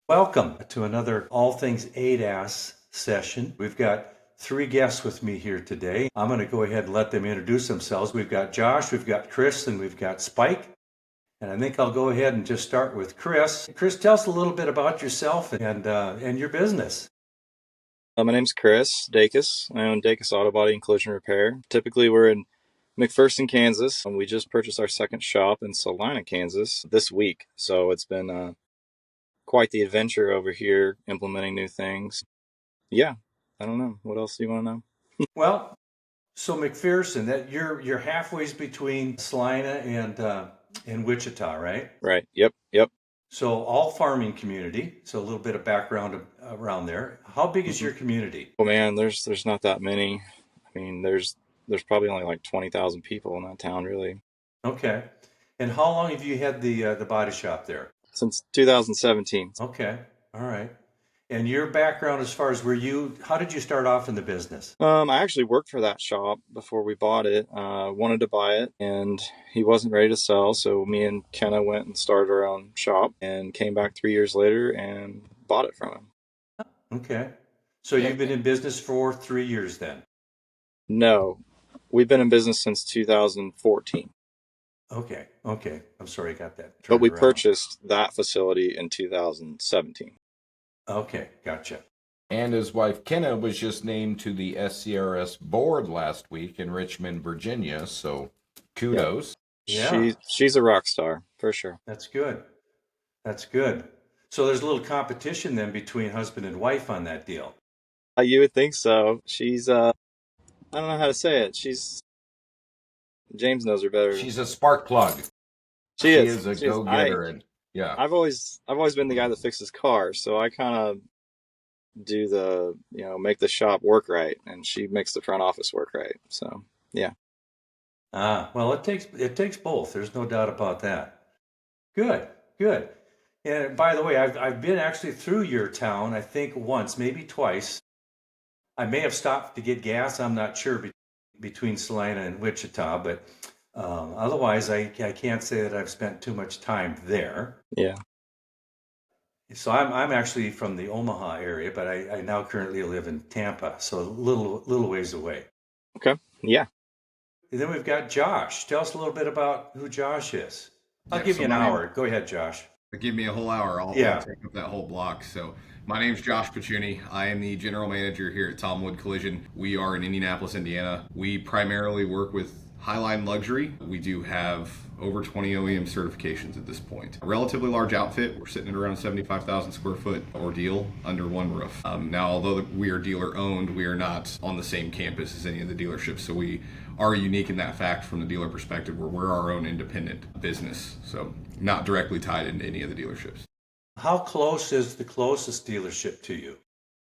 Welcome to another All Things ADAS session. We've got three guests with me here today. I'm going to go ahead and let them introduce themselves. We've got Josh, we've got Chris, and we've got Spike. And I think I'll go ahead and just start with Chris. Chris, tell us a little bit about yourself and your business. My name's Chris Dacus. I own Dacus Auto Body and Collision Repair. Typically, we're in McPherson, Kansas, and we just purchased our second shop in Salina, Kansas this week. So it's been quite the adventure over here implementing new things. Yeah, I don't know. What else do you want to know? Well, so McPherson, that you're halfway between Salina and Wichita, right? Right. Yep. So all farming community. So a little bit of background around there. How big is hmm your community? Oh man, there's not that many. I mean, there's probably only like 20,000 people in that town, really. Okay. And how long have you had the body shop there? Since 2017. Okay. All right. And your background as far as how did you start off in the business? I actually worked for that shop before we bought it. Wanted to buy it, and he wasn't ready to sell. So me and Kenna went and started our own shop, and came back 3 years later and bought it from him. Okay. So Yep. you've been in business for 3 years then? No, we've been in business since 2014, Okay. Okay. I'm sorry I got that but turned we around. purchased that facility in 2017. Okay. Gotcha. And his wife Kenna was just named to the SCRS board last week in Richmond, Virginia. So Yep, kudos. Yeah. she's a rock star for sure. That's good. That's good. So there's a little competition then between husband and wife on that deal. You would think so. She's I don't know how to say it. She's James knows her better. She's a spark plug. She She is. is a She is. I go-getter, and yeah. I've always been the guy that fixes cars, so I kind of do make the shop work right, and she makes the front office work right. So yeah. Well, it takes both. There's no doubt about that. Good, good. And by the way, I've been actually through your town, I think once, maybe twice. I may have stopped to get gas. I'm not sure between Salina and Wichita, but otherwise, I can't say that I've spent too much time there. Yeah. So I'm actually from the Omaha area, but I now currently live in Tampa, so a little ways away. Okay. Yeah. And then we've got Josh. Tell us a little bit about who Josh is. I'll Yeah, give so you an my name, hour. Go ahead, Josh. give me a whole hour. I'll Yeah. take up that whole block. So, my name's Josh Pacuni. I am the general manager here at Tomwood Collision. We are in Indianapolis, Indiana. We primarily work with Highline Luxury. We do have over 20 OEM certifications at this point. A relatively large outfit. We're sitting at around 75,000 square foot ordeal under one roof. Now, although we are dealer owned, we are not on the same campus as any of the dealerships. So we are unique in that fact from the dealer perspective where we're our own independent business. So not directly tied into any of the dealerships. How close is the closest dealership to you?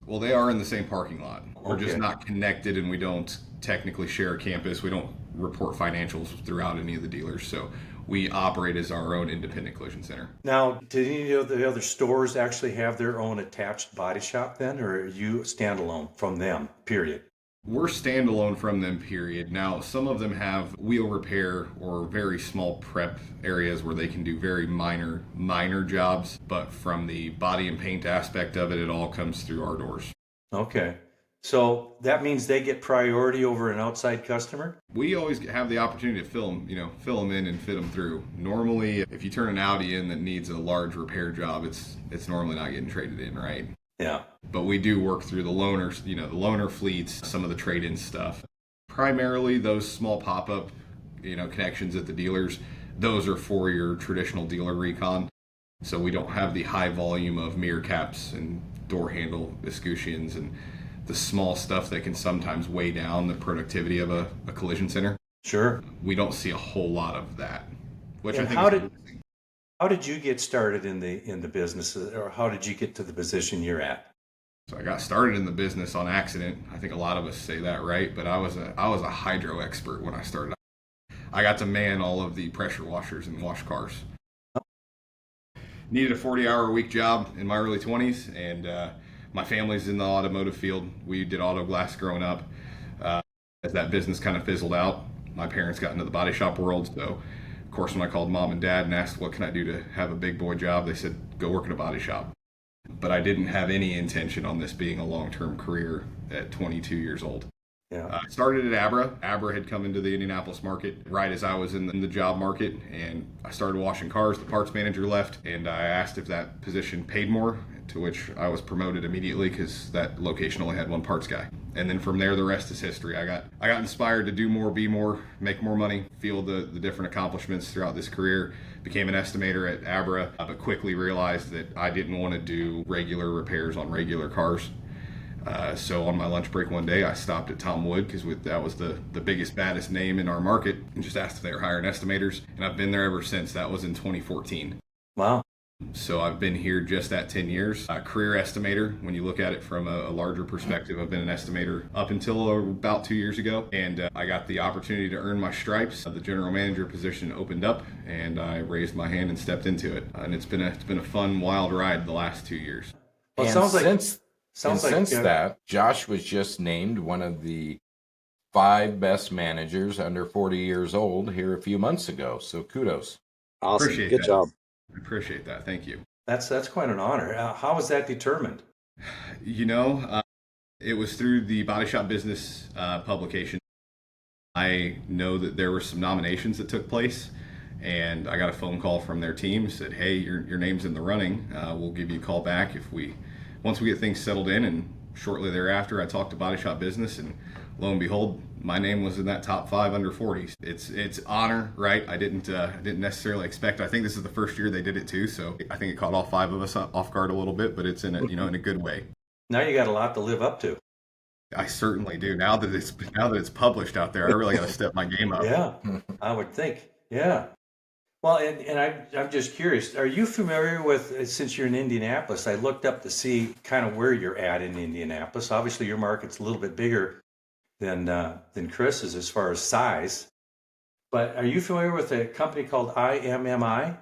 Well, they are in the same parking lot. We're just Okay. not connected and we don't technically share a campus. We don't report financials throughout any of the dealers. So we operate as our own independent collision center. Now, did any of the other stores actually have their own attached body shop then, or are you standalone from them, period? We're standalone from them, period. Now, some of them have wheel repair or very small prep areas where they can do very minor jobs, but from the body and paint aspect of it, it all comes through our doors. Okay. So that means they get priority over an outside customer? We always have the opportunity to fill them in and fit them through. Normally, if you turn an Audi in that needs a large repair job, it's normally not getting traded in, right? Yeah. But we do work through the loaners, the loaner fleets, some of the trade-in stuff. Primarily those small pop-up, connections at the dealers, those are for your traditional dealer recon. So we don't have the high volume of mirror caps and door handle escutcheons and the small stuff that can sometimes weigh down the productivity of a collision center. Sure. We don't see a whole lot of that, which And I think is how did you get started in the business, or how did you get to the position you're at? so I got started in the business on accident. I think a lot of us say that, right? But I was a hydro expert when I started. I got to man all of the pressure washers and wash cars. Needed a 40-hour-a-week job in my early 20s, and my family's in the automotive field. We did auto glass growing up. As that business kind of fizzled out, my parents got into the body shop world. So, of course, when I called mom and dad and asked what can I do to have a big boy job, they said, go work in a body shop. but I didn't have any intention on this being a long-term career at 22 years old. Yeah. I started at Abra. Abra had come into the Indianapolis market right as I was in the job market, and I started washing cars. The parts manager left, and I asked if that position paid more, to which I was promoted immediately because that location only had one parts guy. And then from there, the rest is history. I got inspired to do more, be more, make more money, feel the different accomplishments throughout this career. Became an estimator at Abra, but quickly realized that I didn't want to do regular repairs on regular cars. So on my lunch break one day, I stopped at Tom Wood because that was the biggest, baddest name in our market, and just asked if they were hiring estimators. And I've been there ever since. That was in 2014. Wow. So I've been here just at 10 years. Career estimator, when you look at it from a larger perspective, I've been an estimator up until about 2 years ago. And I got the opportunity to earn my stripes. The general manager position opened up, and I raised my hand and stepped into it. And it's been a fun, wild ride the last 2 years. Well, it And sounds like since that, Josh was just named one of the 5 best managers under 40 years old here a few months ago. So kudos. Awesome. Appreciate Good that. job. I appreciate that. Thank you. that's quite an honor. How was that determined? It was through the Body Shop Business publication. I know that there were some nominations that took place, and I got a phone call from their team, said, "Hey, your name's in the running. We'll give you a call back once we get things settled in." And shortly thereafter, I talked to Body Shop Business, and lo and behold, my name was in that top 5 under 40s. It's honor, right? I didn't necessarily expect. I think this is the first year they did it too, so I think it caught all 5 of us off guard a little bit, but it's in a good way. Now you got a lot to live up to. I certainly do. Now that it's published out there, I really got to step my game up. Yeah, I would think. Yeah. Well, and I'm just curious, are you familiar with, since you're in Indianapolis, I looked up to see kind of where you're at in Indianapolis. Obviously, your market's a little bit bigger than Chris's as far as size. But are you familiar with a company called IMMI?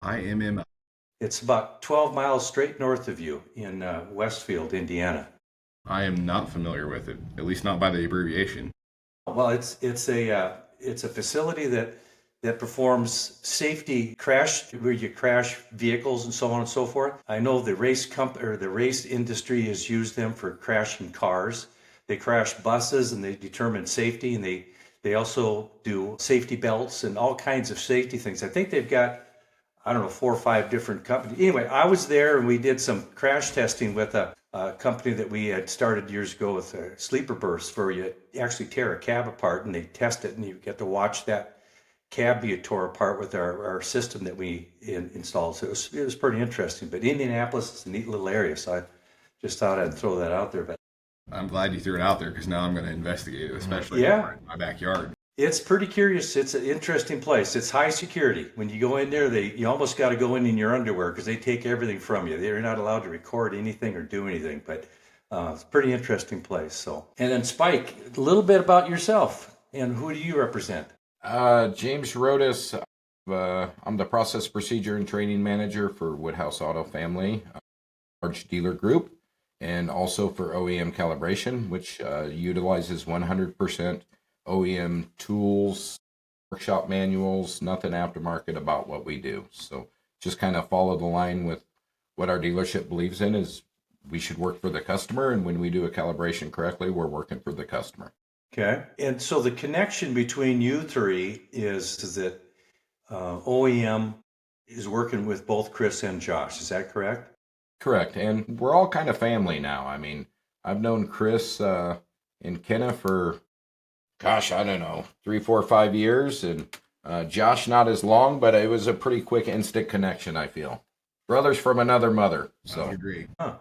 IMMI. It's about 12 miles straight north of you in Westfield, Indiana. I am not familiar with it, at least not by the abbreviation. Well, it's a facility that performs safety where you crash vehicles and so on and so forth. I know the race industry has used them for crashing cars. They crash buses and they determine safety, and they also do safety belts and all kinds of safety things. I think they've got, I don't know, 4 or 5 different companies. Anyway, I was there and we did some crash testing with a company that we had started years ago with sleeper bursts, where you actually tear a cab apart and they test it, and you get to watch that cab be tore apart with our system that we installed. So it was pretty interesting. But Indianapolis is a neat little area, so I just thought I'd throw that out there. But I'm glad you threw it out there, because now I'm going to investigate it, especially Yeah. in my backyard. it's pretty curious. It's an interesting place. It's high security. When you go in there, you almost got to go in your underwear because they take everything from you. They're not allowed to record anything or do anything. But it's a pretty interesting place. So, and then Spike, a little bit about yourself and who do you represent? James Rodas. I'm the process, procedure, and training manager for Woodhouse Auto Family, large dealer group, and also for OEM calibration, which utilizes 100% OEM tools, workshop manuals, nothing aftermarket about what we do. So just kind of follow the line with what our dealership believes in is we should work for the customer, and when we do a calibration correctly, we're working for the customer. Okay. And so the connection between you three is that OEM is working with both Chris and Josh. Is that correct? Correct. And we're all kind of family now. I mean, I've known Chris and Kenna for, gosh, I don't know, 3, 4, 5 years. And Josh, not as long, but it was a pretty quick instant connection, I feel. Brothers from another mother. So I agree. Huh.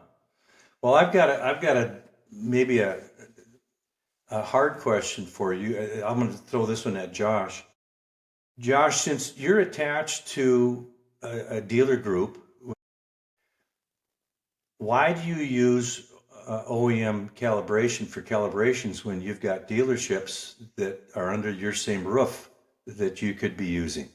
Well, I've got maybe a hard question for you. I'm going to throw this one at Josh. Josh, since you're attached to a dealer group, why do you use OEM calibration for calibrations when you've got dealerships that are under your same roof that you could be using?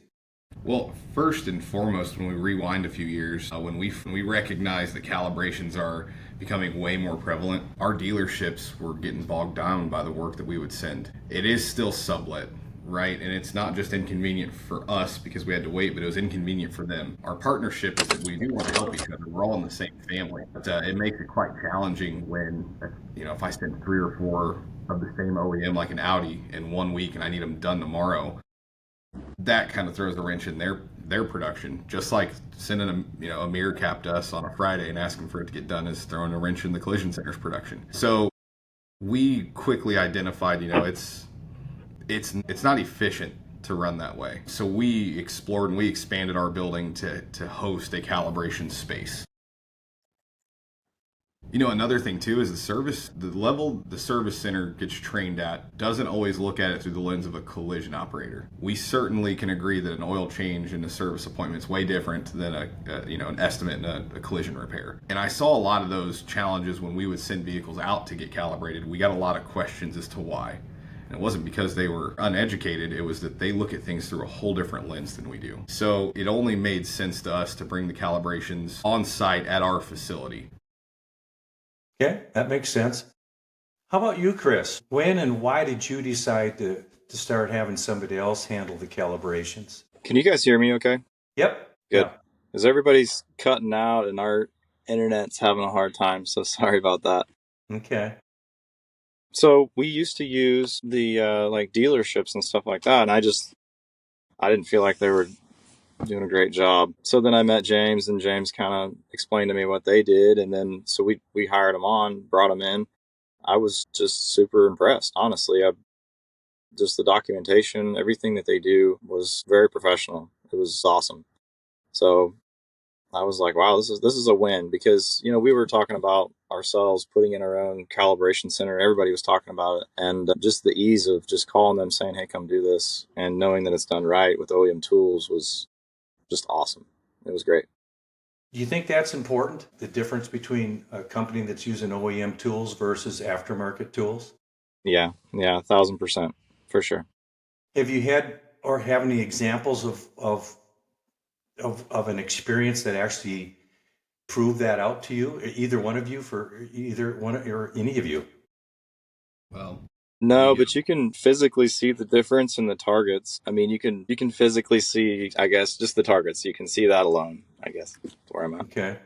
Well, first and foremost, when we rewind a few years, when we recognize that calibrations are becoming way more prevalent, our dealerships were getting bogged down by the work that we would send. It is still sublet, right? And it's not just inconvenient for us because we had to wait, but it was inconvenient for them. Our partnership is that we do want to help each other. We're all in the same family, but it makes it quite challenging when, if I send 3 or 4 of the same OEM, like an Audi, in 1 week, and I need them done tomorrow. That kind of throws a wrench in their production. Just like sending a mirror cap to us on a Friday and asking for it to get done is throwing a wrench in the collision center's production. So we quickly identified, it's not efficient to run that way. So we explored and we expanded our building to host a calibration space. Another thing too is the level the service center gets trained at doesn't always look at it through the lens of a collision operator. We certainly can agree that an oil change in a service appointment is way different than an estimate in a collision repair. And I saw a lot of those challenges when we would send vehicles out to get calibrated. We got a lot of questions as to why. And it wasn't because they were uneducated, it was that they look at things through a whole different lens than we do. So it only made sense to us to bring the calibrations on site at our facility. Okay, that makes sense. How about you, Chris? When and why did you decide to start having somebody else handle the calibrations? Can you guys hear me okay? Yep. Good. Yeah. Because everybody's cutting out and our internet's having a hard time, so sorry about that. Okay. So we used to use the like dealerships and stuff like that, and I didn't feel like they were doing a great job. So then I met James, and James kind of explained to me what they did, and then so we hired them on, brought them in. I was just super impressed, honestly. Just the documentation, everything that they do was very professional. It was awesome. So I was like, wow, this is a win, because we were talking about ourselves putting in our own calibration center. Everybody was talking about it, and just the ease of just calling them, saying, "Hey, come do this," and knowing that it's done right with OEM tools was just awesome. It was great. Do you think that's important? The difference between a company that's using OEM tools versus aftermarket tools? Yeah, 1,000% for sure. Have you had or have any examples of an experience that actually proved that out to you? Either one of you, for either one or any of you? Well, No, but you can physically see the difference in the targets. I mean, you can physically see, I guess, just the targets. You can see that alone, I guess, that's where I'm at. Okay.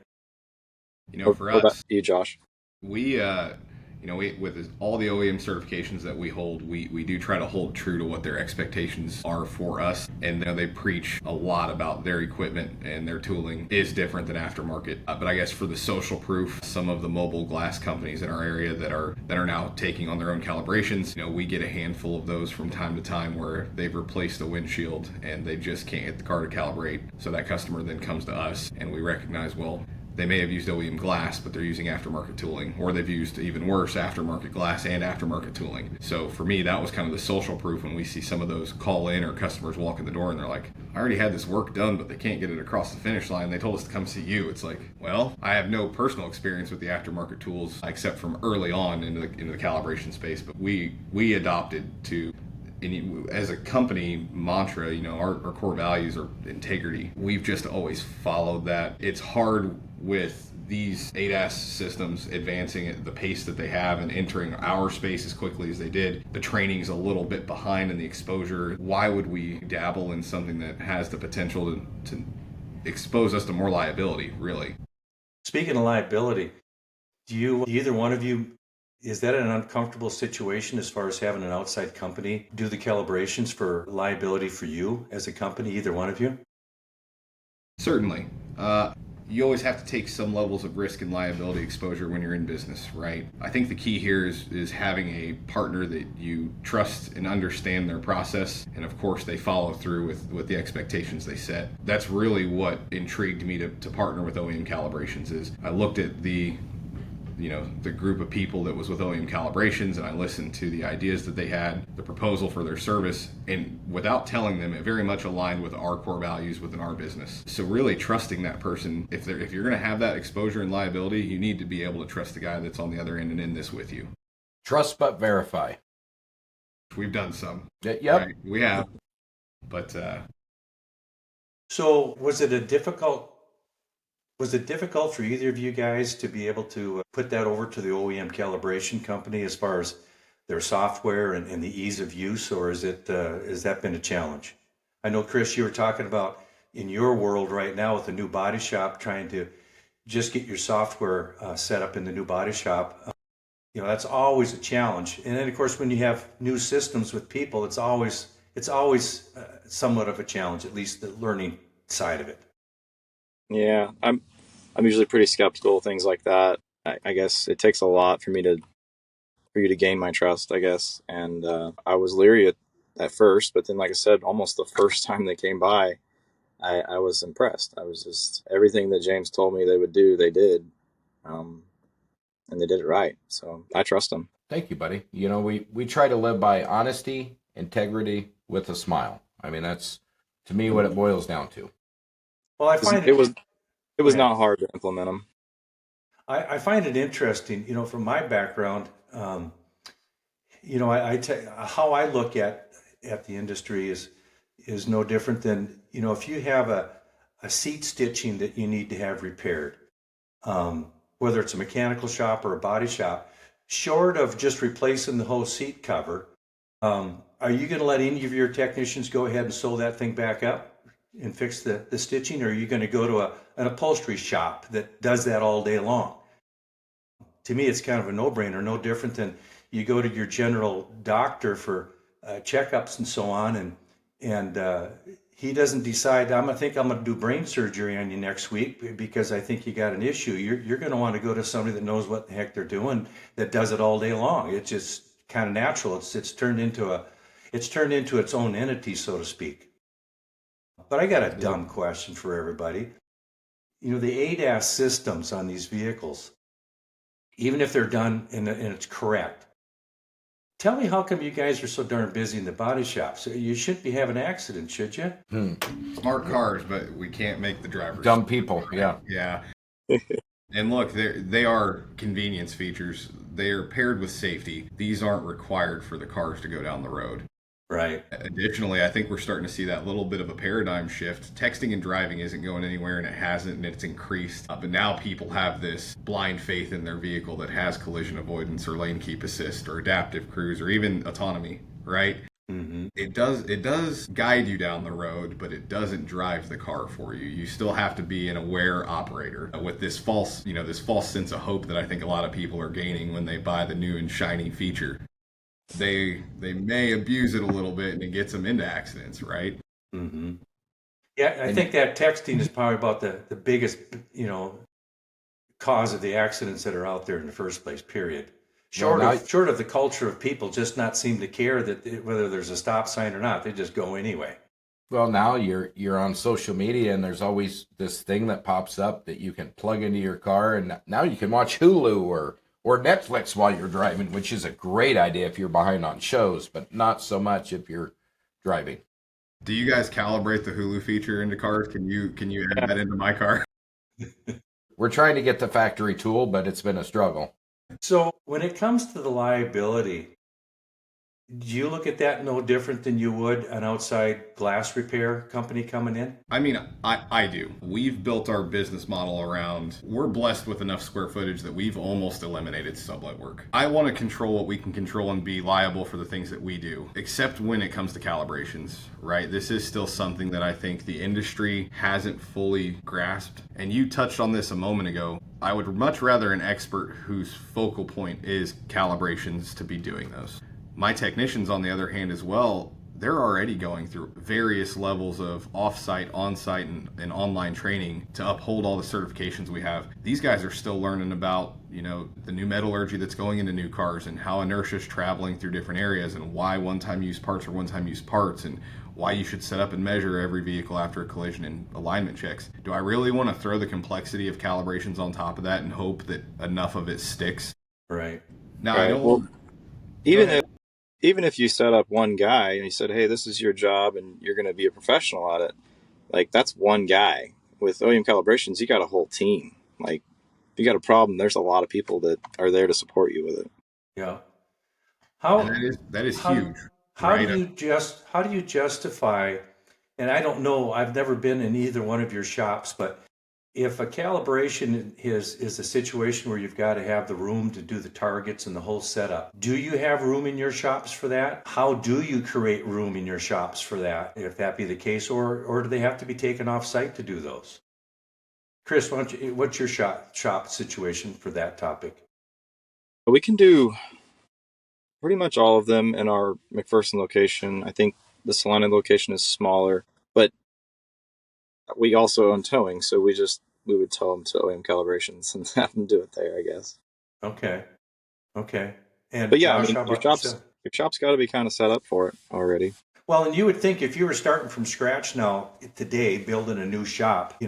For What about us, you, Josh? we with all the OEM certifications that we hold, we do try to hold true to what their expectations are for us. And they preach a lot about their equipment and their tooling is different than aftermarket. But I guess for the social proof, some of the mobile glass companies in our area that are now taking on their own calibrations, we get a handful of those from time to time where they've replaced a windshield and they just can't get the car to calibrate. So that customer then comes to us and we recognize, well, they may have used OEM glass, but they're using aftermarket tooling, or they've used, even worse, aftermarket glass and aftermarket tooling. So for me, that was kind of the social proof when we see some of those call in or customers walk in the door and they're like, I already had this work done, but they can't get it across the finish line. They told us to come see you. It's like, well, I have no personal experience with the aftermarket tools except from early on into the calibration space, but we adopted to, as a company mantra, our core values are integrity. We've just always followed that. It's hard with these ADAS systems advancing at the pace that they have and entering our space as quickly as they did. The training's a little bit behind in the exposure. Why would we dabble in something that has the potential to expose us to more liability, really? Speaking of liability, do either one of you, is that an uncomfortable situation as far as having an outside company do the calibrations for liability for you as a company, either one of you? Certainly. You always have to take some levels of risk and liability exposure when you're in business, right? I think the key here is having a partner that you trust and understand their process, and of course they follow through with the expectations they set. That's really what intrigued me to partner with OEM Calibrations. Is I looked at the group of people that was with OEM Calibrations, and I listened to the ideas that they had, the proposal for their service, and without telling them, it very much aligned with our core values within our business. So really trusting that person, if you're going to have that exposure and liability, you need to be able to trust the guy that's on the other end and in this with you. Trust but verify. We've done some. Yep. Right? We have. But So was it difficult for either of you guys to be able to put that over to the OEM calibration company as far as their software and the ease of use, or has that been a challenge? I know, Chris, you were talking about in your world right now with the new body shop trying to just get your software set up in the new body shop. That's always a challenge. And then, of course, when you have new systems with people, it's always somewhat of a challenge, at least the learning side of it. Yeah, I'm usually pretty skeptical of things like that. I guess it takes a lot for you to gain my trust, I guess. And I was leery at first, but then, like I said, almost the first time they came by, I was impressed. I was just everything that James told me they would do, they did, um, and they did it right. So I trust them. Thank you, buddy. We try to live by honesty, integrity with a smile. I mean, that's to me what it boils down to. Well, I It was find it it. was, it Go was ahead. not hard to implement them. I find it interesting, from my background. How I look at the industry is no different than if you have a seat stitching that you need to have repaired, whether it's a mechanical shop or a body shop, short of just replacing the whole seat cover, are you going to let any of your technicians go ahead and sew that thing back up and fix the stitching, or are you going to go to an upholstery shop that does that all day long? To me, it's kind of a no-brainer, no different than you go to your general doctor for checkups and so on, and he doesn't decide, I think I'm going to do brain surgery on you next week because I think you got an issue. You're going to want to go to somebody that knows what the heck they're doing, that does it all day long. It's just kind of natural. It's turned into its own entity, so to speak. But I got a Yep. dumb question for everybody. The ADAS systems on these vehicles, even if they're done and it's correct. Tell me, how come you guys are so darn busy in the body shop? So you shouldn't be having accidents, should you? Smart cars, but we can't make the drivers. Dumb people, yeah. Yeah. And look, they are convenience features. They are paired with safety. These aren't required for the cars to go down the road. Right. Additionally, I think we're starting to see that little bit of a paradigm shift. Texting and driving isn't going anywhere, and it hasn't, and it's increased. But now people have this blind faith in their vehicle that has collision avoidance or lane keep assist or adaptive cruise or even autonomy, right? Mm-hmm. It does guide you down the road, but it doesn't drive the car for you. You still have to be an aware operator with this false sense of hope that I think a lot of people are gaining when they buy the new and shiny feature. They may abuse it a little bit and it gets them into accidents, right? Mm-hmm. Yeah, I And think that texting is probably about the biggest, cause of the accidents that are out there in the first place, period. well, now Short of the culture of people just not seem to care whether there's a stop sign or not, they just go anyway. Well, now you're on social media, and there's always this thing that pops up that you can plug into your car, and now you can watch Hulu or Netflix while you're driving, which is a great idea if you're behind on shows, but not so much if you're driving. Do you guys calibrate the Hulu feature into cars? Can you add that into my car? We're trying to get the factory tool, but it's been a struggle. So when it comes to the liability, do you look at that no different than you would an outside glass repair company coming in? I mean, I do. We've built our business model around, we're blessed with enough square footage that we've almost eliminated sublet work. I want to control what we can control and be liable for the things that we do, except when it comes to calibrations, right? This is still something that I think the industry hasn't fully grasped. And you touched on this a moment ago. I would much rather an expert whose focal point is calibrations to be doing those. My technicians, on the other hand, as well, they're already going through various levels of off-site, on-site, and online training to uphold all the certifications we have. These guys are still learning about, the new metallurgy that's going into new cars and how inertia is traveling through different areas and why one-time use parts are one-time use parts and why you should set up and measure every vehicle after a collision and alignment checks. Do I really want to throw the complexity of calibrations on top of that and hope that enough of it sticks? Right. Now, I Right. don't. Well, Go even ahead. if even if you set up one guy and you said, "Hey, this is your job, and you're going to be a professional at it," like that's one guy. With OEM calibrations, you got a whole team. Like, if you got a problem, there's a lot of people that are there to support you with it. Yeah. And How that is how huge, how do right? you justify? And I don't know. I've never been in either one of your shops, but if a calibration is a situation where you've got to have the room to do the targets and the whole setup, do you have room in your shops for that? How do you create room in your shops for that, if that be the case, or do they have to be taken off site to do those? Chris, what's your shop situation for that topic? We can do pretty much all of them in our McPherson location. I think the Salina location is smaller, but we also own towing, so we would tow them to OEM calibrations and have them do it there, I guess. Okay. Okay. And But yeah, I Josh, mean, how about yourself? your shop's got to be kind of set up for it already. Well, and you would think if you were starting from scratch now today, building a new shop,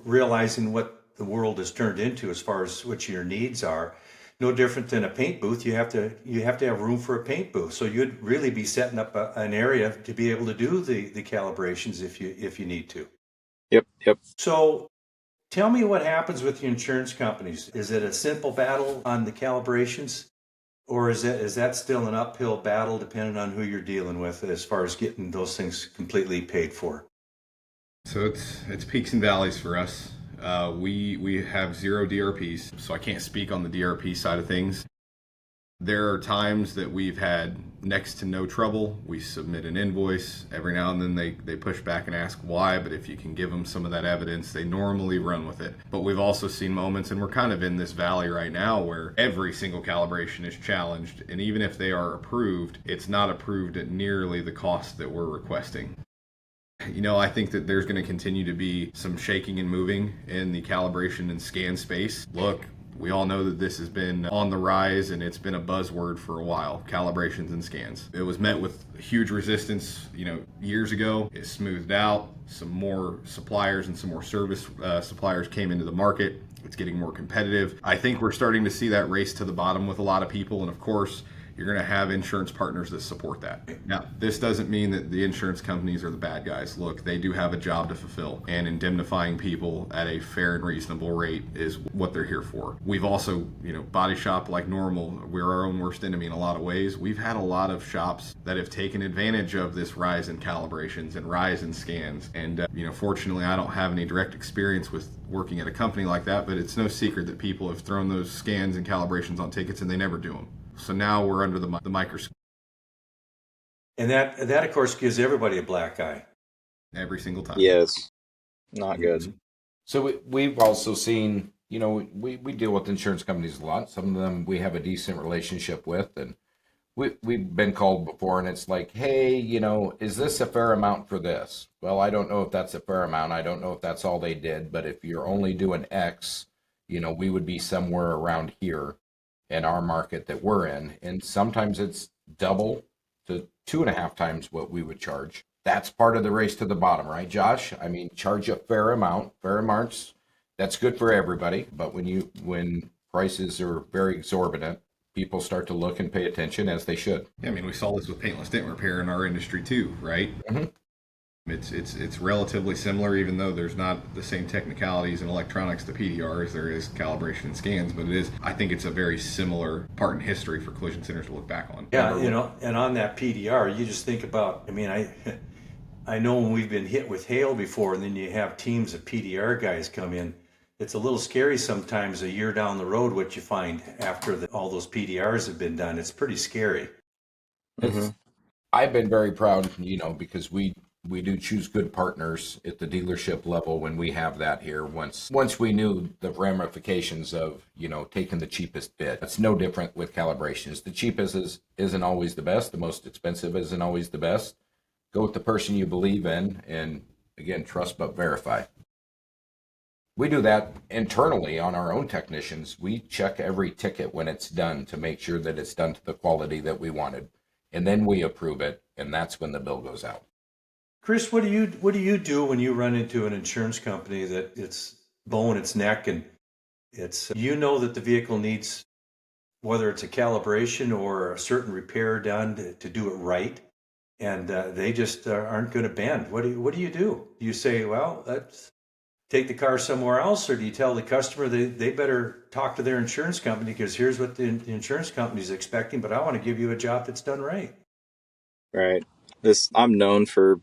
realizing what the world has turned into as far as what your needs are, no different than a paint booth. You have to have room for a paint booth. So you'd really be setting up an area to be able to do the calibrations if you need to. Yep, yep. So tell me what happens with the insurance companies. Is it a simple battle on the calibrations? Or is that still an uphill battle depending on who you're dealing with as far as getting those things completely paid for? So it's peaks and valleys for us. We have 0 DRPs, so I can't speak on the DRP side of things. There are times that we've had next to no trouble. We submit an invoice. Every now and then they push back and ask why, but if you can give them some of that evidence, they normally run with it. But we've also seen moments, and we're kind of in this valley right now, where every single calibration is challenged. And even if they are approved, it's not approved at nearly the cost that we're requesting. I think that there's going to continue to be some shaking and moving in the calibration and scan space. Look, we all know that this has been on the rise and it's been a buzzword for a while, calibrations and scans. It was met with huge resistance, years ago. It smoothed out. Some more suppliers and some more service suppliers came into the market. It's getting more competitive. I think we're starting to see that race to the bottom with a lot of people. And of course, you're going to have insurance partners that support that. Now, this doesn't mean that the insurance companies are the bad guys. Look, they do have a job to fulfill, and indemnifying people at a fair and reasonable rate is what they're here for. We've also, body shop like normal, we're our own worst enemy in a lot of ways. We've had a lot of shops that have taken advantage of this rise in calibrations and rise in scans. And, fortunately, I don't have any direct experience with working at a company like that, but it's no secret that people have thrown those scans and calibrations on tickets and they never do them. So now we're under the microscope. And that of course gives everybody a black eye. Every single time. Yes, not good. So we've also seen, we deal with insurance companies a lot. Some of them we have a decent relationship with, and we've been called before, and it's like, hey, is this a fair amount for this? Well, I don't know if that's a fair amount. I don't know if that's all they did, but if you're only doing X, we would be somewhere around here in our market that we're in. And sometimes it's double to 2.5 times what we would charge. That's part of the race to the bottom, right, Josh? I mean, charge a fair amount. Fair amounts, that's good for everybody. But when prices are very exorbitant, people start to look and pay attention, as they should. Yeah, I mean, we saw this with paintless dent repair in our industry too, right? Mm-hmm. It's relatively similar, even though there's not the same technicalities in electronics to PDR as there is calibration and scans. But I think it's a very similar part in history for collision centers to look back on. Yeah, and on that PDR, you just think about. I mean, I know when we've been hit with hail before, and then you have teams of PDR guys come in. It's a little scary sometimes. A year down the road, what you find after all those PDRs have been done, it's pretty scary. Mm-hmm. I've been very proud, because we do choose good partners at the dealership level when we have that here. Once we knew the ramifications of, taking the cheapest bid. It's no different with calibrations. The cheapest isn't always the best. The most expensive isn't always the best. Go with the person you believe in, and again, trust but verify. We do that internally on our own technicians. We check every ticket when it's done to make sure that it's done to the quality that we wanted. And then we approve it, and that's when the bill goes out. Chris, what do you do when you run into an insurance company that it's bowing its neck and it's that the vehicle needs, whether it's a calibration or a certain repair done to do it right, and they just aren't going to bend? What do you do? Do you say, well, let's take the car somewhere else, or do you tell the customer they better talk to their insurance company because here's what the insurance company is expecting, but I want to give you a job that's done right? Right. I'm known for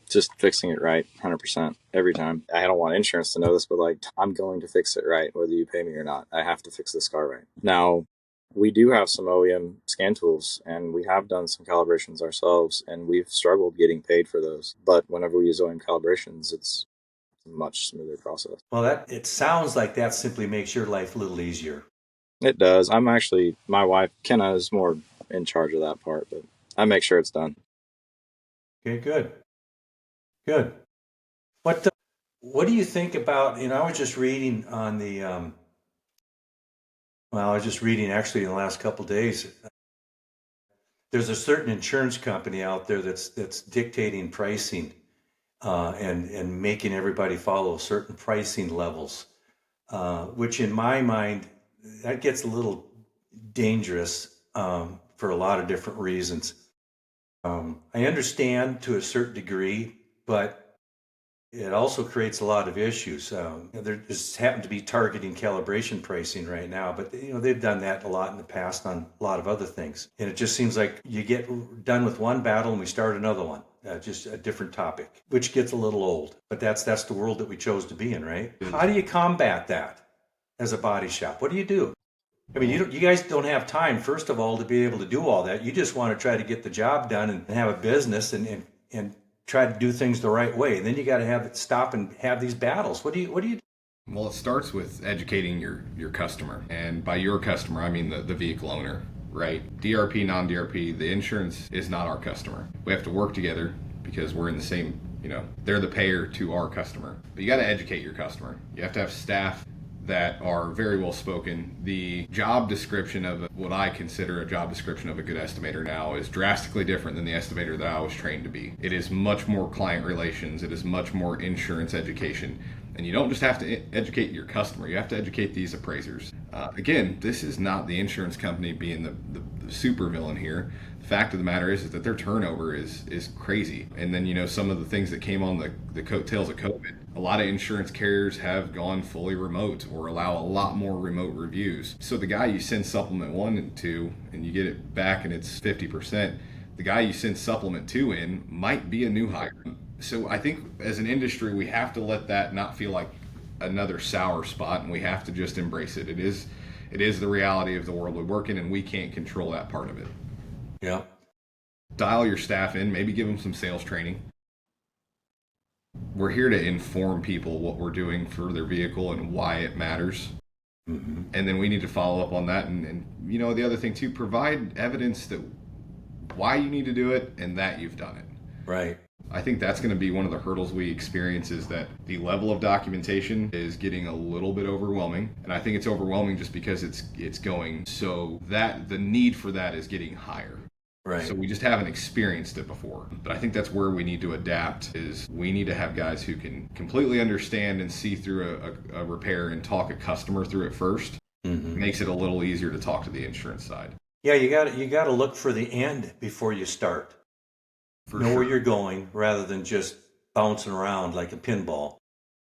Just fixing it right 100% every time. I don't want insurance to know this, but like, I'm going to fix it right whether you pay me or not. I have to fix this car right. Now, we do have some OEM scan tools, and we have done some calibrations ourselves, and we've struggled getting paid for those. But whenever we use OEM calibrations, it's a much smoother process. Well, it sounds like that simply makes your life a little easier. It does. I'm actually, my wife, Kenna, is more in charge of that part, but I make sure it's done. Okay, good. Good. What do you think about, I was just reading on the, well, I was just reading actually in the last couple of days. There's a certain insurance company out there that's dictating pricing and making everybody follow certain pricing levels, which in my mind, that gets a little dangerous for a lot of different reasons. I understand to a certain degree, but it also creates a lot of issues. There just happen to be targeting calibration pricing right now, but they've done that a lot in the past on a lot of other things. And it just seems like you get done with one battle and we start another one, just a different topic, which gets a little old. But that's the world that we chose to be in, right? How do you combat that as a body shop? What do you do? I mean, you guys don't have time, first of all, to be able to do all that. You just want to try to get the job done and have a business and try to do things the right way. And then you got to have it stop and have these battles. What do you do? Well, it starts with educating your customer. And by your customer, I mean the vehicle owner, right? DRP, non-DRP, the insurance is not our customer. We have to work together because we're in the same, they're the payer to our customer. But you got to educate your customer. You have to have staff that are very well spoken. The job description of what I consider a job description of a good estimator now is drastically different than the estimator that I was trained to be. It is much more client relations. It is much more insurance education. And you don't just have to educate your customer, you have to educate these appraisers. Again, this is not the insurance company being the super villain here. The fact of the matter is that their turnover is crazy. And then, some of the things that came on the coattails of COVID, a lot of insurance carriers have gone fully remote or allow a lot more remote reviews. So the guy you send supplement 1 to and you get it back and it's 50%, the guy you send supplement 2 in might be a new hire. So I think as an industry, we have to let that not feel like another sour spot, and we have to just embrace it. It is the reality of the world we work in, and we can't control that part of it. Yeah. Dial your staff in, maybe give them some sales training. We're here to inform people what we're doing for their vehicle and why it matters. Mm-hmm. And then we need to follow up on that. And the other thing too, provide evidence that why you need to do it and that you've done it. Right. I think that's going to be one of the hurdles we experience, is that the level of documentation is getting a little bit overwhelming. And I think it's overwhelming just because it's going so that the need for that is getting higher. Right. So we just haven't experienced it before. But I think that's where we need to adapt, is we need to have guys who can completely understand and see through a repair and talk a customer through it first. Mm-hmm. It makes it a little easier to talk to the insurance side. Yeah, you got to look for the end before you start. Know where you're going rather than just bouncing around like a pinball.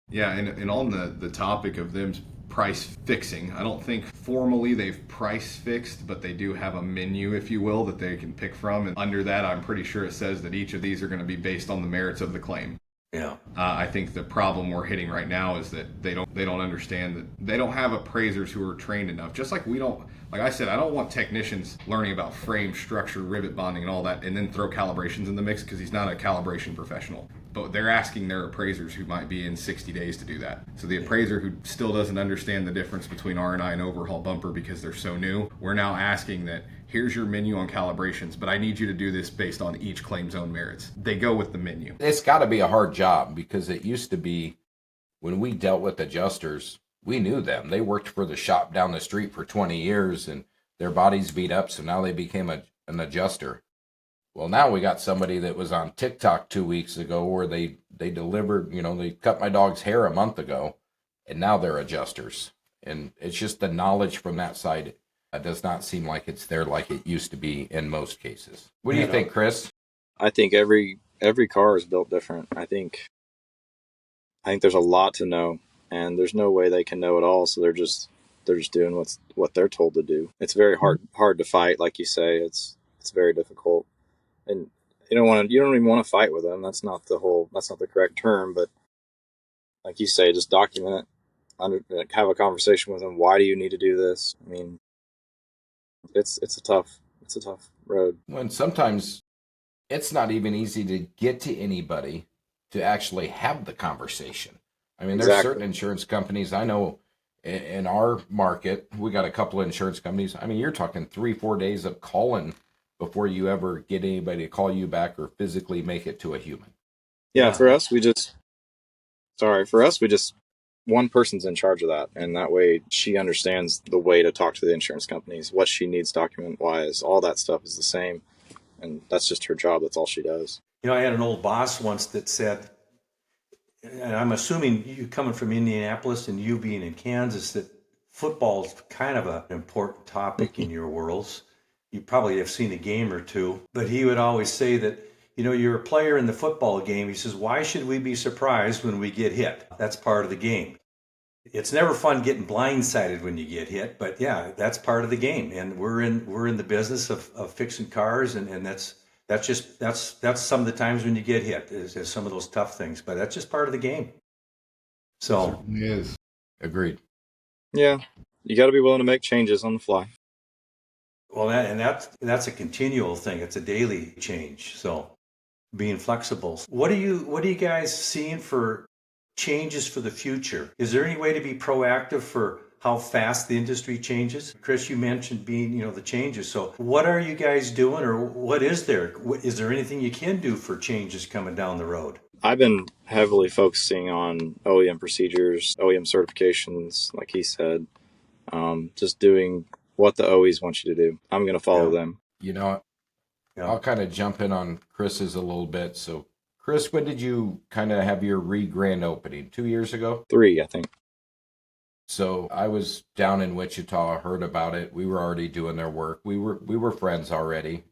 Yeah, and on the topic of them price fixing, I don't think formally they've price fixed, but they do have a menu, if you will, that they can pick from. And under that, I'm pretty sure it says that each of these are going to be based on the merits of the claim. Yeah. I think the problem we're hitting right now is that they don't understand that they don't have appraisers who are trained enough. Just like we don't, like I said, I don't want technicians learning about frame structure, rivet bonding, and all that, and then throw calibrations in the mix, because he's not a calibration professional. But they're asking their appraisers who might be in 60 days to do that. So the appraiser who still doesn't understand the difference between R&I and overhaul bumper because they're so new, we're now asking that, here's your menu on calibrations, but I need you to do this based on each claim's own merits. They go with the menu. It's got to be a hard job, because it used to be when we dealt with adjusters, we knew them. They worked for the shop down the street for 20 years and their bodies beat up, so now they became an adjuster. Well, now we got somebody that was on TikTok 2 weeks ago where they delivered, they cut my dog's hair a month ago, and now they're adjusters. And it's just the knowledge from that side. It does not seem like it's there like it used to be in most cases. What do you think, Chris? I think every car is built different. I think there's a lot to know, and there's no way they can know it all. So they're just doing what they're told to do. It's very hard to fight, like you say. It's very difficult. And you don't even want to fight with them. That's not the correct term, but like you say, just document it, have a conversation with them. Why do you need to do this? I mean, it's a tough road. When sometimes it's not even easy to get to anybody to actually have the conversation. I mean, there's Exactly. certain insurance companies I know in our market. We got a couple of insurance companies. I mean, you're talking 3-4 days of calling before you ever get anybody to call you back or physically make it to a human. Yeah, Yeah. for us, we just one person's in charge of that, and that way she understands the way to talk to the insurance companies, what she needs document wise, all that stuff is the same, and that's just her job. That's all she does. I had an old boss once that said, and I'm assuming you coming from Indianapolis and you being in Kansas, that football is kind of an important topic in your worlds. You probably have seen a game or two, but he would always say that, you're a player in the football game. He says, why should we be surprised when we get hit? That's part of the game. It's never fun getting blindsided when you get hit, but yeah, that's part of the game. And we're in the business of fixing cars, and that's some of the times when you get hit is some of those tough things, but that's just part of the game. So, Certainly is. Agreed. Yeah, you got to be willing to make changes on the fly. well, that's a continual thing. It's a daily change. So, being flexible. What are you guys seeing for changes for the future? Is there any way to be proactive for how fast the industry changes? Chris, you mentioned being, the changes. So what are you guys doing, or what is there? Is there anything you can do for changes coming down the road? I've been heavily focusing on OEM procedures, OEM certifications, like he said, just doing what the OEs want you to do. I'm going to follow Yeah. them. Yeah. I'll kind of jump in on Chris's a little bit. So, Chris, when did you kind of have your grand opening? 2 years ago? 3, I think. So I was down in Wichita, heard about it. We were already doing their work. We were friends already,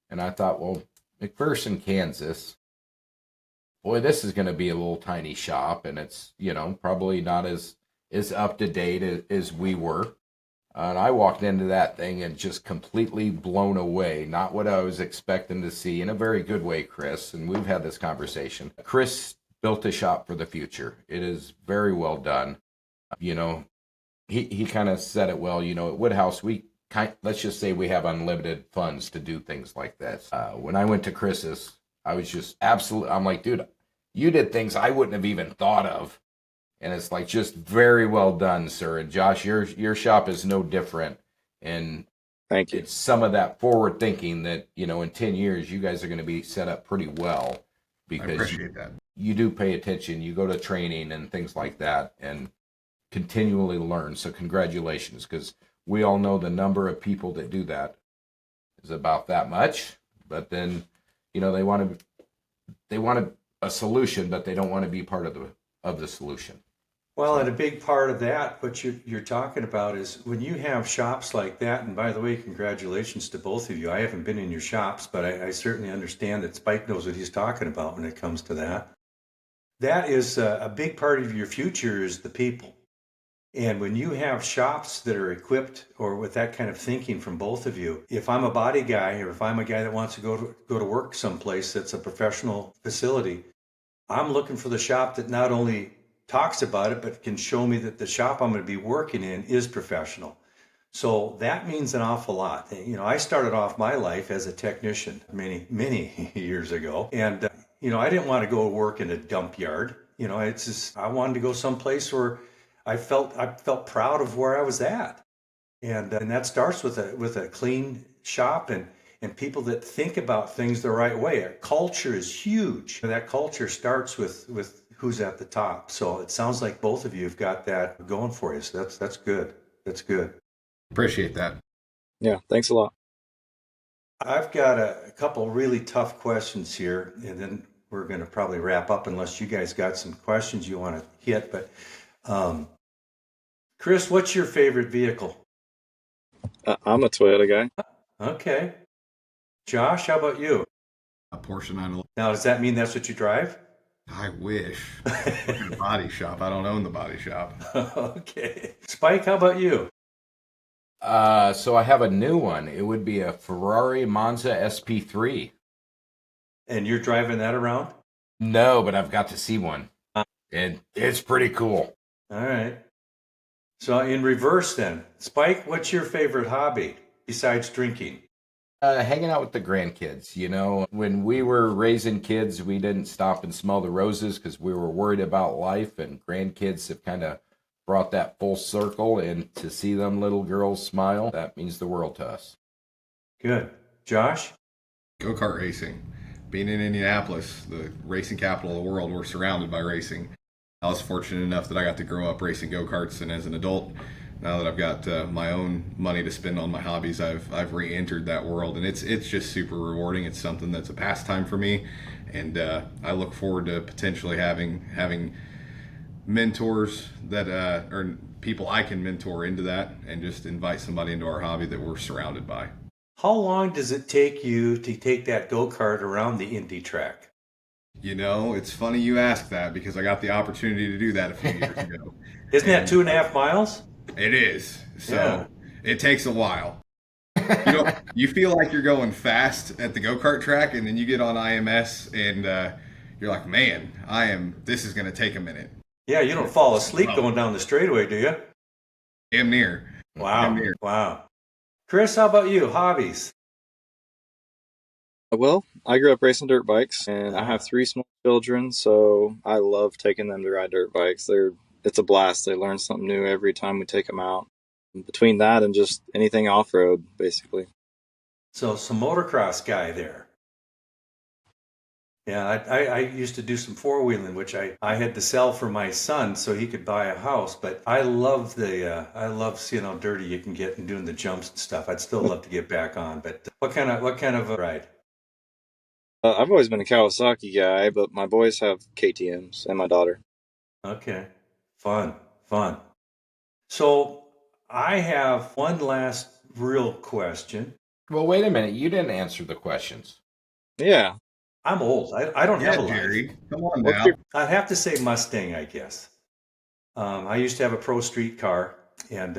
and I thought, well, McPherson, Kansas. Boy, this is going to be a little tiny shop, and it's probably not as up to date as we were. And I walked into that thing and just completely blown away. Not what I was expecting to see, in a very good way, Chris. And we've had this conversation. Chris built a shop for the future. It is very well done. He kind of said it well. At Woodhouse, let's just say we have unlimited funds to do things like this. When I went to Chris's, I was just absolutely. I'm like, dude, you did things I wouldn't have even thought of. And it's like, just very well done, sir. And Josh, your shop is no different. And Thank you. it's some of that forward thinking that, in 10 years, you guys are going to be set up pretty well, I because appreciate that. you do pay attention. You go to training and things like that and continually learn. So congratulations, because we all know the number of people that do that is about that much. But then, they want a solution, but they don't want to be part of the solution. Well, and a big part of that, what you're talking about, is when you have shops like that. And by the way, congratulations to both of you. I haven't been in your shops, but I certainly understand that Spike knows what he's talking about when it comes to that. That is a big part of your future, is the people. And when you have shops that are equipped or with that kind of thinking from both of you, if I'm a body guy, or if I'm a guy that wants to go to work someplace that's a professional facility, I'm looking for the shop that not only talks about it, but can show me that the shop I'm going to be working in is professional. So that means an awful lot. I started off my life as a technician many years ago, and I didn't want to go work in a dump yard. It's just, I wanted to go someplace where I felt proud of where I was at, and that starts with a clean shop and people that think about things the right way. Our culture is huge. That culture starts with who's at the top. So it sounds like both of you have got that going for you. So that's good. That's good. Appreciate that. Yeah, thanks a lot. I've got a couple really tough questions here, and then we're going to probably wrap up unless you guys got some questions you want to hit. But Chris, what's your favorite vehicle? I'm a Toyota guy. Okay. Josh, how about you? A Porsche 911. Now, does that mean that's what you drive? I wish. Look at the body shop. I don't own the body shop. Okay. Spike, how about you? So I have a new one. It would be a Ferrari Monza SP3. And you're driving that around? No, but I've got to see one, and it's pretty cool. All right. So in reverse then, Spike, what's your favorite hobby besides drinking? Hanging out with the grandkids. You know, when we were raising kids, we didn't stop and smell the roses because we were worried about life, and grandkids have kind of brought that full circle. And to see them little girls smile, that means the world to us. Good. Josh? Go-kart racing. Being in Indianapolis, the racing capital of the world, we're surrounded by racing. I was fortunate enough that I got to grow up racing go-karts, and as an adult, now that I've got my own money to spend on my hobbies, I've re-entered that world, and it's just super rewarding. It's something that's a pastime for me, and I look forward to potentially having mentors that or people I can mentor into that, and just invite somebody into our hobby that we're surrounded by. How long does it take you to take that go-kart around the Indy track? You know, it's funny you ask that because I got the opportunity to do that a few years ago. Isn't that And 2.5 miles? it is. Yeah. So it takes a while. You feel like you're going fast at the go-kart track, and then you get on IMS and you're like, man, this is going to take a minute. Yeah, you don't fall asleep Slow. going down the straightaway, do you? Damn near. Damn Wow. near. Wow. Chris, how about you? Hobbies? Well, I grew up racing dirt bikes, and I have 3 small children, so I love taking them to ride dirt bikes. It's a blast. They learn something new every time we take them out. Between that and just anything off-road, basically. So some motocross guy there. Yeah, I used to do some four-wheeling, which I had to sell for my son so he could buy a house. But I love I love seeing how dirty you can get and doing the jumps and stuff. I'd still love to get back on. But what kind of a ride? I've always been a Kawasaki guy, but my boys have KTMs and my daughter. Okay, fun. So I have one last real question. Well, wait a minute. You didn't answer the questions. Yeah. I'm old. I don't have a life. Jerry. Come on What's now. your I'd have to say Mustang, I guess. I used to have a Pro Street car, and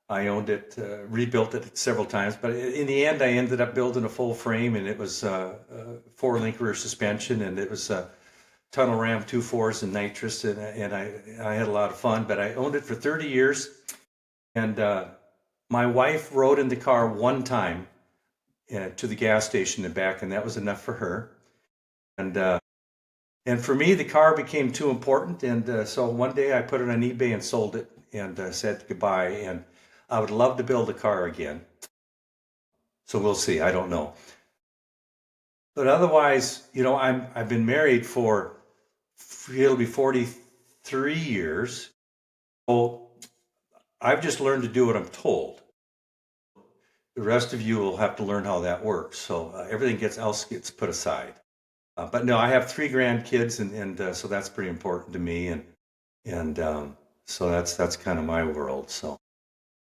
I owned it, rebuilt it several times. But in the end, I ended up building a full frame, and it was 4-link rear suspension, and it was tunnel ram 2.4s and nitrous, and I had a lot of fun. But I owned it for 30 years, and my wife rode in the car one time to the gas station and back, and that was enough for her. And for me, the car became too important, and so one day I put it on eBay and sold it, and said goodbye. And I would love to build a car again. So we'll see. I don't know. But otherwise, I've been married for it'll be 43 years. So I've just learned to do what I'm told. The rest of you will have to learn how that works. So everything else gets put aside. But no, I have 3 grandkids, and so that's pretty important to me, and so that's kind of my world. So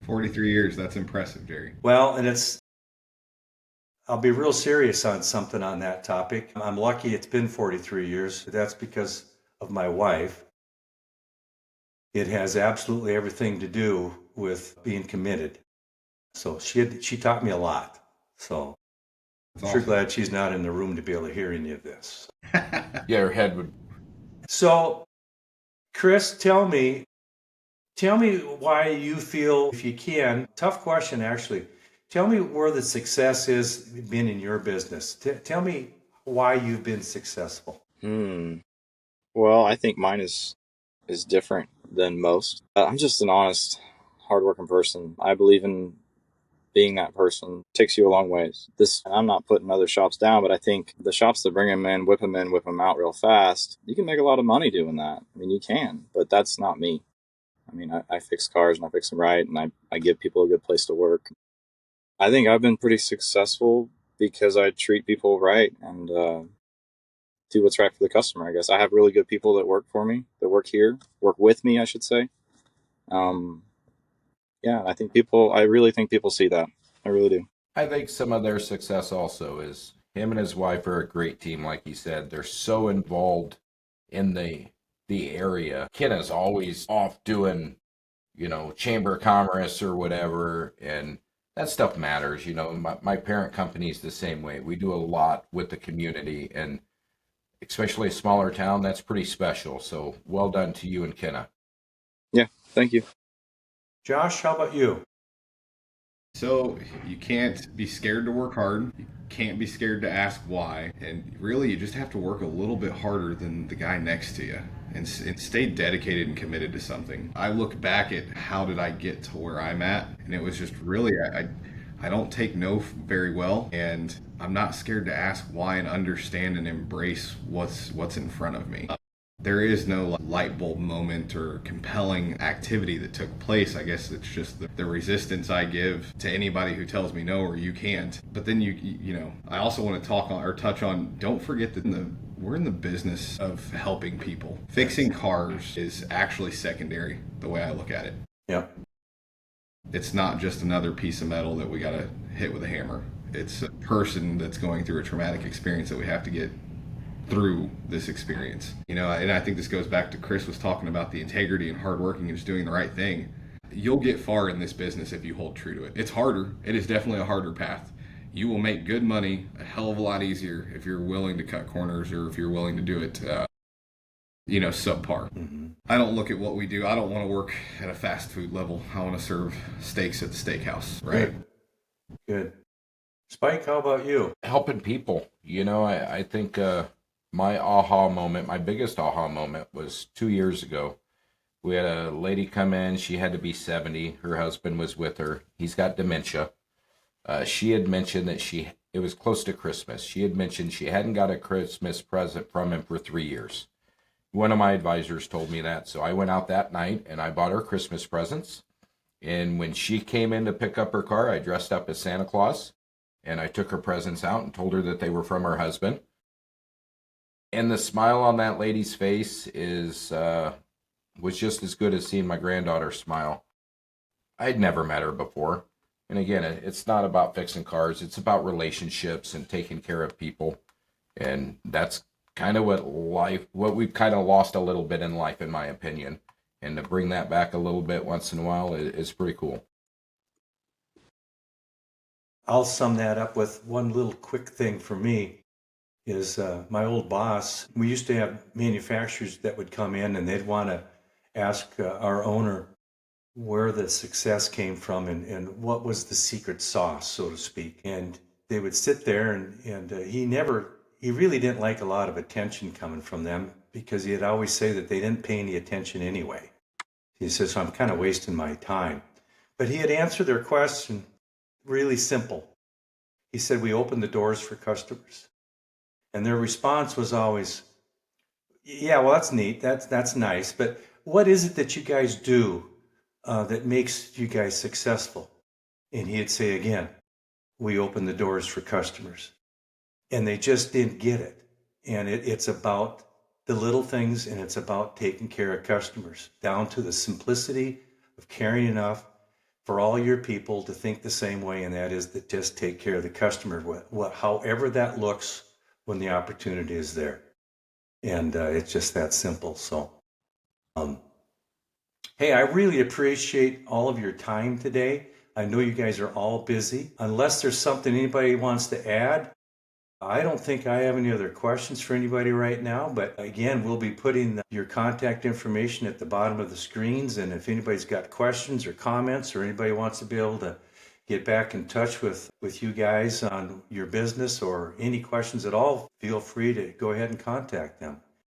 43 years. That's impressive, Jerry. well, and I'll be real serious on something on that topic. I'm lucky it's been 43 years. That's because of my wife. It has absolutely everything to do with being committed. So she taught me a lot. So That's I'm sure awesome. glad she's not in the room to be able to hear any of this. Yeah, her head would. So, Chris, tell me why you feel, if you can, tough question actually. Tell me where the success is been in your business. Tell me why you've been successful. Well, I think mine is different than most. I'm just an honest, hardworking person. I believe in being that person. It takes you a long ways. I'm not putting other shops down, but I think the shops that bring them in, whip them out real fast, you can make a lot of money doing that. I mean, you can, but that's not me. I mean, I fix cars and I fix them right, and I give people a good place to work. I think I've been pretty successful because I treat people right and do what's right for the customer. I guess I have really good people that work for me, that work with me, I should say. Um, yeah, I really think people see that. I really do. I think some of their success also is him and his wife are a great team. Like he said, they're so involved in the area. Ken is always off doing, Chamber of Commerce or whatever, and that stuff matters. You know, my parent company is the same way. We do a lot with the community, and especially a smaller town, that's pretty special. So well done to you and Kenna. Yeah, thank you. Josh, how about you? So you can't be scared to work hard. You can't be scared to ask why. And really, you just have to work a little bit harder than the guy next to you and stay dedicated and committed to something. I look back at how did I get to where I'm at, and it was just really, I don't take no very well, and I'm not scared to ask why and understand and embrace what's in front of me. There is no light bulb moment or compelling activity that took place. I guess it's just the resistance I give to anybody who tells me no or you can't. But then you know, I also want to talk on or touch on. Don't forget that we're in the business of helping people. Fixing cars is actually secondary. The way I look at it, Yep. it's not just another piece of metal that we got to hit with a hammer. It's a person that's going through a traumatic experience that we have to get through this experience. You know, and I think this goes back to Chris was talking about the integrity and hard working and just doing the right thing. You'll get far in this business if you hold true to it. It's harder. It is definitely a harder path. You will make good money a hell of a lot easier if you're willing to cut corners or if you're willing to do it, you know, subpar. Mm-hmm. I don't look at what we do. I don't want to work at a fast food level. I want to serve steaks at the steakhouse, right? Good. Spike, how about you? Helping people. You know, I think my aha moment, my biggest aha moment was 2 years ago. We had a lady come in. She had to be 70. Her husband was with her. He's got dementia. She had mentioned that it was close to Christmas. She had mentioned she hadn't got a Christmas present from him for 3 years. One of my advisors told me that. So I went out that night and I bought her Christmas presents. And when she came in to pick up her car, I dressed up as Santa Claus and I took her presents out and told her that they were from her husband. And the smile on that lady's face was just as good as seeing my granddaughter smile. I'd never met her before. And again, it's not about fixing cars. It's about relationships and taking care of people. And that's kind of what we've kind of lost a little bit in life, in my opinion. And to bring that back a little bit once in a while is pretty cool. I'll sum that up with one little quick thing for me is my old boss. We used to have manufacturers that would come in and they'd want to ask our owner where the success came from and what was the secret sauce, so to speak. And they would sit there and he really didn't like a lot of attention coming from them because he'd always say that they didn't pay any attention anyway. He says, so I'm kind of wasting my time. But he'd answer their question really simple. He said, we open the doors for customers. And their response was always, yeah, well, that's neat. That's nice. But what is it that you guys do that makes you guys successful? And he'd say again, we open the doors for customers. And they just didn't get it. And it's about the little things and it's about taking care of customers down to the simplicity of caring enough for all your people to think the same way. And that is to just take care of the customer, however that looks when the opportunity is there. And it's just that simple. So, hey, I really appreciate all of your time today. I know you guys are all busy. Unless there's something anybody wants to add, I don't think I have any other questions for anybody right now. But again, we'll be putting your contact information at the bottom of the screens. And if anybody's got questions or comments or anybody wants to be able to get back in touch with you guys on your business or any questions at all, feel free to go ahead and contact them.